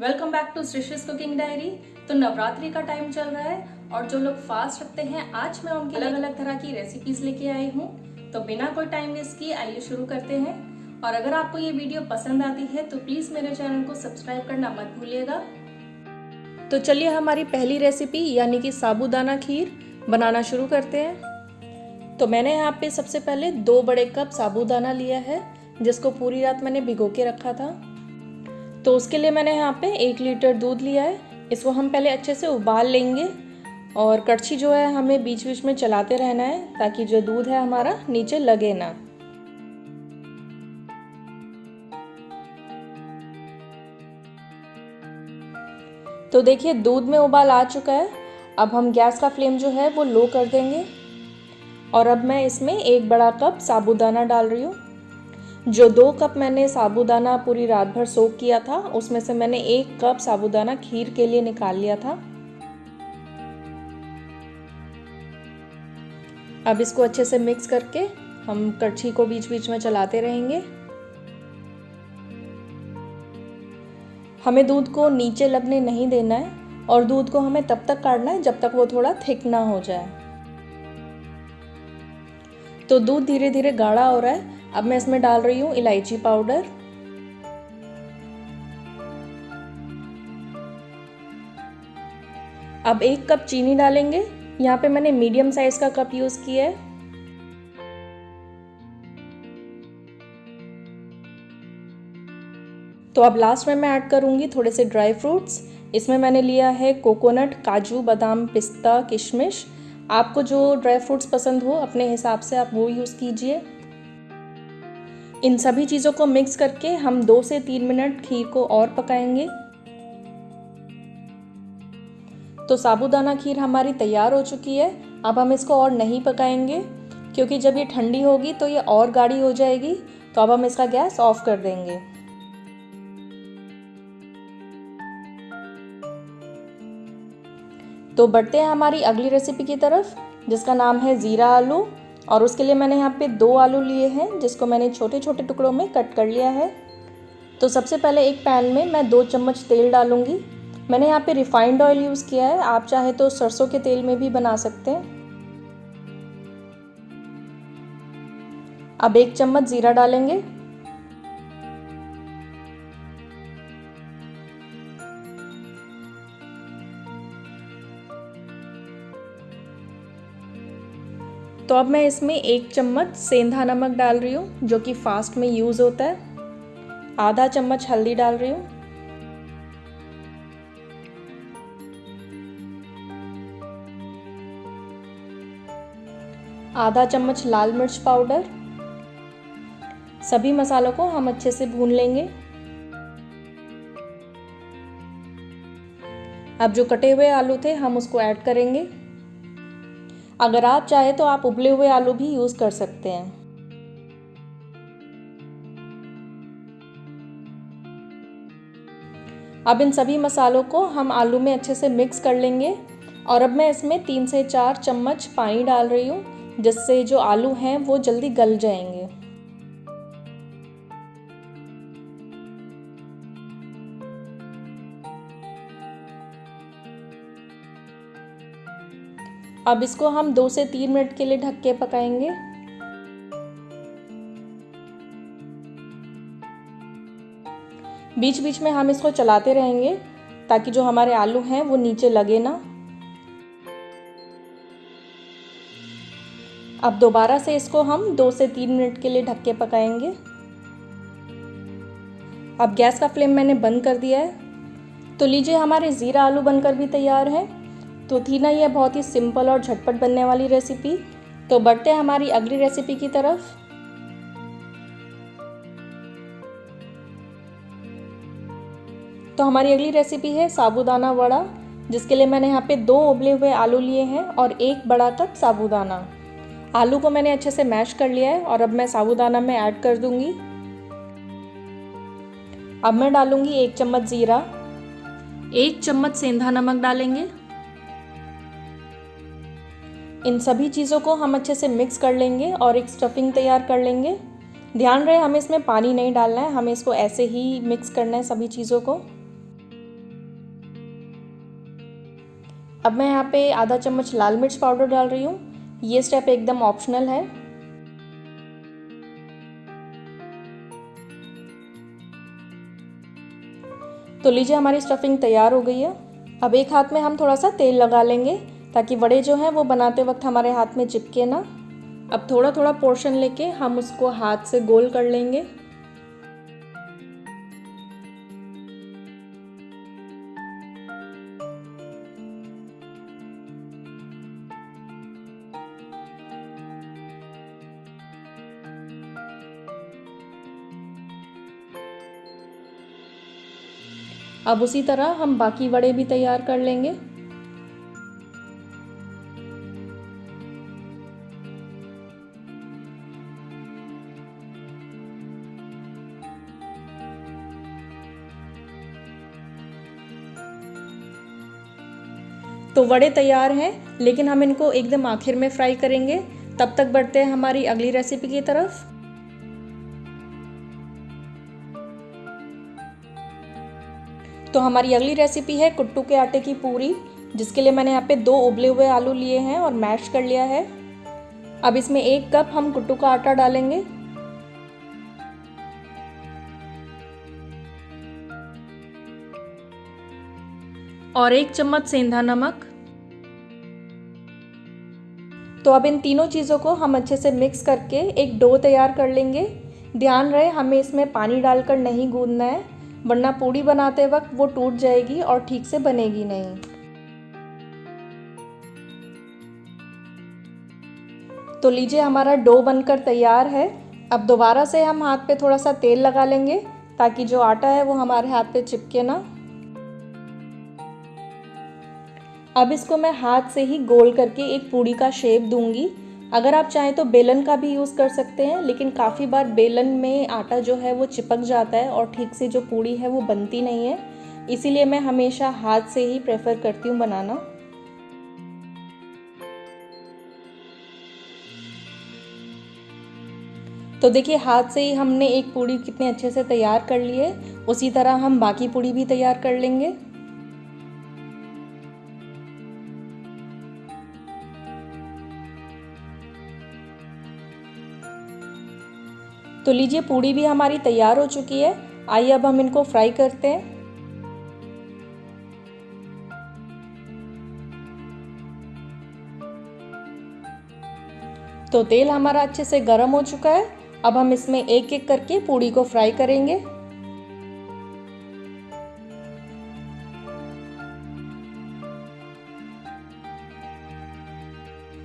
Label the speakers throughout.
Speaker 1: Welcome back to Srishti's cooking diary. तो नवरात्रि का time चल रहा है और जो लोग फास्ट रखते हैं आज मैं उनके अलग अलग तरह की रेसिपीज लेके आई हूँ। तो बिना कोई टाइम वेस्ट किए आइए शुरू करते हैं। और अगर आपको ये वीडियो पसंद आती है तो प्लीज मेरे चैनल को सब्सक्राइब करना मत भूलिएगा। तो चलिए हमारी पहली रेसिपी यानी कि साबूदाना खीर बनाना शुरू करते हैं। तो मैंने यहाँ पे सबसे पहले 2 बड़े कप साबूदाना लिया है जिसको पूरी रात मैंने भिगो के रखा था। तो उसके लिए मैंने यहाँ पे 1 लीटर दूध लिया है। इसको हम पहले अच्छे से उबाल लेंगे और कड़छी जो है हमें बीच बीच में चलाते रहना है ताकि जो दूध है हमारा नीचे लगे ना। तो देखिए दूध में उबाल आ चुका है। अब हम गैस का फ्लेम जो है वो लो कर देंगे और अब मैं इसमें 1 बड़ा कप साबूदाना डाल रही हूँ। जो 2 कप मैंने साबूदाना पूरी रात भर सोक किया था उसमें से मैंने 1 कप साबूदाना खीर के लिए निकाल लिया था। अब इसको अच्छे से मिक्स करके हम कड़छी को बीच बीच में चलाते रहेंगे। हमें दूध को नीचे लगने नहीं देना है और दूध को हमें तब तक काढ़ना है जब तक वो थोड़ा थिक ना हो जाए। तो दूध धीरे धीरे गाढ़ा हो रहा है। अब मैं इसमें डाल रही हूँ इलायची पाउडर, अब 1 कप चीनी डालेंगे। यहाँ पे मैंने मीडियम साइज का कप यूज किया है। तो अब लास्ट में मैं ऐड करूँगी थोड़े से ड्राई फ्रूट्स। इसमें मैंने लिया है कोकोनट, काजू, बादाम, पिस्ता, किशमिश। आपको जो ड्राई फ्रूट्स पसंद हो अपने हिसाब से आप वो यूज़ कीजिए। इन सभी चीज़ों को मिक्स करके हम 2 से 3 मिनट खीर को और पकाएंगे। तो साबूदाना खीर हमारी तैयार हो चुकी है। अब हम इसको और नहीं पकाएंगे क्योंकि जब ये ठंडी होगी तो ये और गाढ़ी हो जाएगी। तो अब हम इसका गैस ऑफ कर देंगे। तो बढ़ते हैं हमारी अगली रेसिपी की तरफ जिसका नाम है ज़ीरा आलू। और उसके लिए मैंने यहाँ पे 2 आलू लिए हैं जिसको मैंने छोटे छोटे टुकड़ों में कट कर लिया है। तो सबसे पहले एक पैन में मैं 2 चम्मच तेल डालूंगी। मैंने यहाँ पे रिफाइंड ऑयल यूज़ किया है, आप चाहे तो सरसों के तेल में भी बना सकते हैं। अब 1 चम्मच ज़ीरा डालेंगे। तो अब मैं इसमें 1 चम्मच सेंधा नमक डाल रही हूँ जो कि फास्ट में यूज़ होता है। आधा चम्मच हल्दी डाल रही हूँ। आधा चम्मच लाल मिर्च पाउडर। सभी मसालों को हम अच्छे से भून लेंगे। अब जो कटे हुए आलू थे हम उसको ऐड करेंगे। अगर आप चाहे तो आप उबले हुए आलू भी यूज़ कर सकते हैं। अब इन सभी मसालों को हम आलू में अच्छे से मिक्स कर लेंगे। और अब मैं इसमें 3 से 4 चम्मच पानी डाल रही हूँ जिससे जो आलू हैं वो जल्दी गल जाएंगे। अब इसको हम 2 से 3 मिनट के लिए ढक के पकाएंगे। बीच बीच में हम इसको चलाते रहेंगे ताकि जो हमारे आलू हैं वो नीचे लगे ना। अब दोबारा से इसको हम 2 से 3 मिनट के लिए ढक के पकाएंगे। अब गैस का फ्लेम मैंने बंद कर दिया है। तो लीजिए हमारे ज़ीरा आलू बनकर भी तैयार है। तो थी ना यह बहुत ही सिंपल और झटपट बनने वाली रेसिपी। तो बढ़ते हैं हमारी अगली रेसिपी की तरफ। तो हमारी अगली रेसिपी है साबूदाना वड़ा जिसके लिए मैंने यहाँ पे 2 उबले हुए आलू लिए हैं और 1 बड़ा कप साबूदाना। आलू को मैंने अच्छे से मैश कर लिया है और अब मैं साबूदाना में ऐड कर दूंगी। अब मैं डालूंगी 1 चम्मच ज़ीरा, 1 चम्मच सेंधा नमक डालेंगे। इन सभी चीज़ों को हम अच्छे से मिक्स कर लेंगे और एक स्टफिंग तैयार कर लेंगे। ध्यान रहे हमें इसमें पानी नहीं डालना है, हमें इसको ऐसे ही मिक्स करना है सभी चीज़ों को। अब मैं यहाँ पे आधा चम्मच लाल मिर्च पाउडर डाल रही हूँ। ये स्टेप एकदम ऑप्शनल है। तो लीजिए हमारी स्टफिंग तैयार हो गई है। अब एक हाथ में हम थोड़ा सा तेल लगा लेंगे ताकि वड़े जो हैं वो बनाते वक्त हमारे हाथ में चिपके ना। अब थोड़ा थोड़ा पोर्शन लेके हम उसको हाथ से गोल कर लेंगे। अब उसी तरह हम बाकी वड़े भी तैयार कर लेंगे। तो वड़े तैयार हैं, लेकिन हम इनको एकदम आखिर में फ्राई करेंगे। तब तक बढ़ते हैं हमारी अगली रेसिपी की तरफ। तो हमारी अगली रेसिपी है कुट्टू के आटे की पूरी, जिसके लिए मैंने यहाँ पे 2 उबले हुए आलू लिए हैं और मैश कर लिया है। अब इसमें 1 कप हम कुट्टू का आटा डालेंगे और 1 चम्मच सेंधा नमक। तो अब इन तीनों चीज़ों को हम अच्छे से मिक्स करके एक डो तैयार कर लेंगे। ध्यान रहे हमें इसमें पानी डालकर नहीं गूंदना है, वरना पूड़ी बनाते वक्त वो टूट जाएगी और ठीक से बनेगी नहीं। तो लीजिए हमारा डो बनकर तैयार है। अब दोबारा से हम हाथ पे थोड़ा सा तेल लगा लेंगे ताकि जो आटा है वो हमारे हाथ पे चिपके ना। अब इसको मैं हाथ से ही गोल करके एक पूड़ी का शेप दूंगी। अगर आप चाहें तो बेलन का भी यूज़ कर सकते हैं, लेकिन काफ़ी बार बेलन में आटा जो है वो चिपक जाता है और ठीक से जो पूड़ी है वो बनती नहीं है। इसीलिए मैं हमेशा हाथ से ही प्रेफर करती हूँ बनाना। तो देखिए हाथ से ही हमने एक पूड़ी कितने अच्छे से तैयार कर ली है। उसी तरह हम बाकी पूड़ी भी तैयार कर लेंगे। तो लीजिए पूड़ी भी हमारी तैयार हो चुकी है। आइए अब हम इनको फ्राई करते हैं। तो तेल हमारा अच्छे से गर्म हो चुका है। अब हम इसमें एक एक करके पूड़ी को फ्राई करेंगे।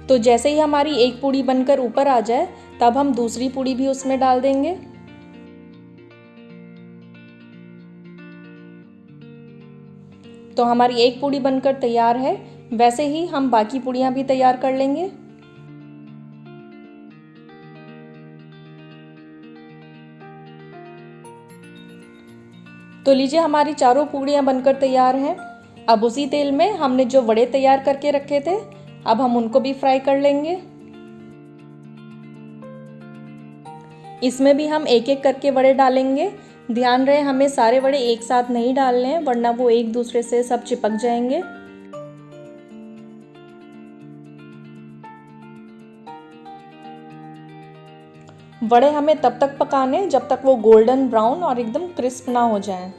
Speaker 1: तो जैसे ही हमारी एक पूड़ी बनकर ऊपर आ जाए, तब हम दूसरी पूड़ी भी उसमें डाल देंगे। तो हमारी एक पूड़ी बनकर तैयार है। वैसे ही हम बाकी पूड़ियाँ भी तैयार कर लेंगे। तो लीजिए हमारी चारों पूड़ियाँ बनकर तैयार हैं। अब उसी तेल में हमने जो वड़े तैयार करके रखे थे, अब हम उनको भी फ्राई कर लेंगे। इसमें भी हम एक एक करके वड़े डालेंगे। ध्यान रहे हमें सारे वड़े एक साथ नहीं डालने हैं, वरना वो एक दूसरे से सब चिपक जाएंगे। वड़े हमें तब तक पकाने जब तक वो गोल्डन ब्राउन और एकदम क्रिस्प ना हो जाएं।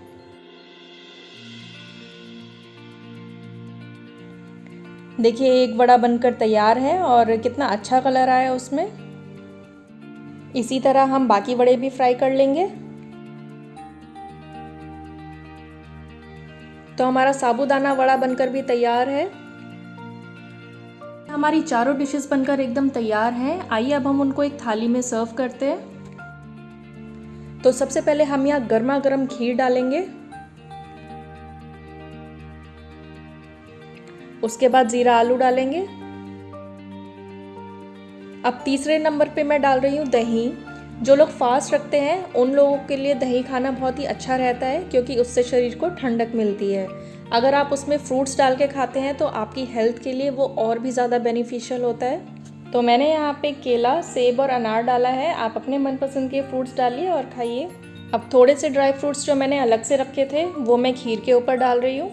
Speaker 1: देखिए एक वड़ा बनकर तैयार है और कितना अच्छा कलर आया उसमें। इसी तरह हम बाकी वड़े भी फ्राई कर लेंगे। तो हमारा साबूदाना वड़ा बनकर भी तैयार है। हमारी चारों डिशेस बनकर एकदम तैयार हैं। आइए अब हम उनको एक थाली में सर्व करते हैं। तो सबसे पहले हम यहाँ गर्मा गर्म खीर डालेंगे। उसके बाद जीरा आलू डालेंगे। अब तीसरे नंबर पे मैं डाल रही हूँ दही। जो लोग फास्ट रखते हैं उन लोगों के लिए दही खाना बहुत ही अच्छा रहता है, क्योंकि उससे शरीर को ठंडक मिलती है। अगर आप उसमें फ्रूट्स डाल के खाते हैं तो आपकी हेल्थ के लिए वो और भी ज़्यादा बेनिफिशियल होता है। तो मैंने यहाँ पे केला, सेब और अनार डाला है। आप अपने मनपसंद के फ्रूट्स डालिए और खाइए। अब थोड़े से ड्राई फ्रूट्स जो मैंने अलग से रखे थे वो मैं खीर के ऊपर डाल रही हूँ।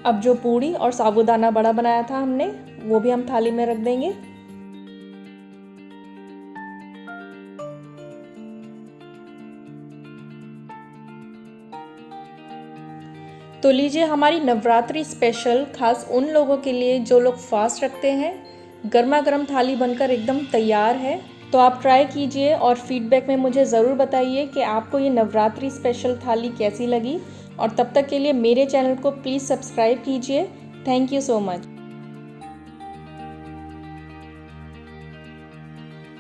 Speaker 1: अब जो पूड़ी और साबूदाना बड़ा बनाया था हमने, वो भी हम थाली में रख देंगे। तो लीजिए, हमारी नवरात्रि स्पेशल खास उन लोगों के लिए जो लोग फास्ट रखते हैं, गर्मा गर्म थाली बनकर एकदम तैयार है। तो आप ट्राई कीजिए और फीडबैक में मुझे ज़रूर बताइए कि आपको ये नवरात्रि स्पेशल थाली कैसी लगी। और तब तक के लिए मेरे चैनल को प्लीज़ सब्सक्राइब कीजिए। Thank you so much.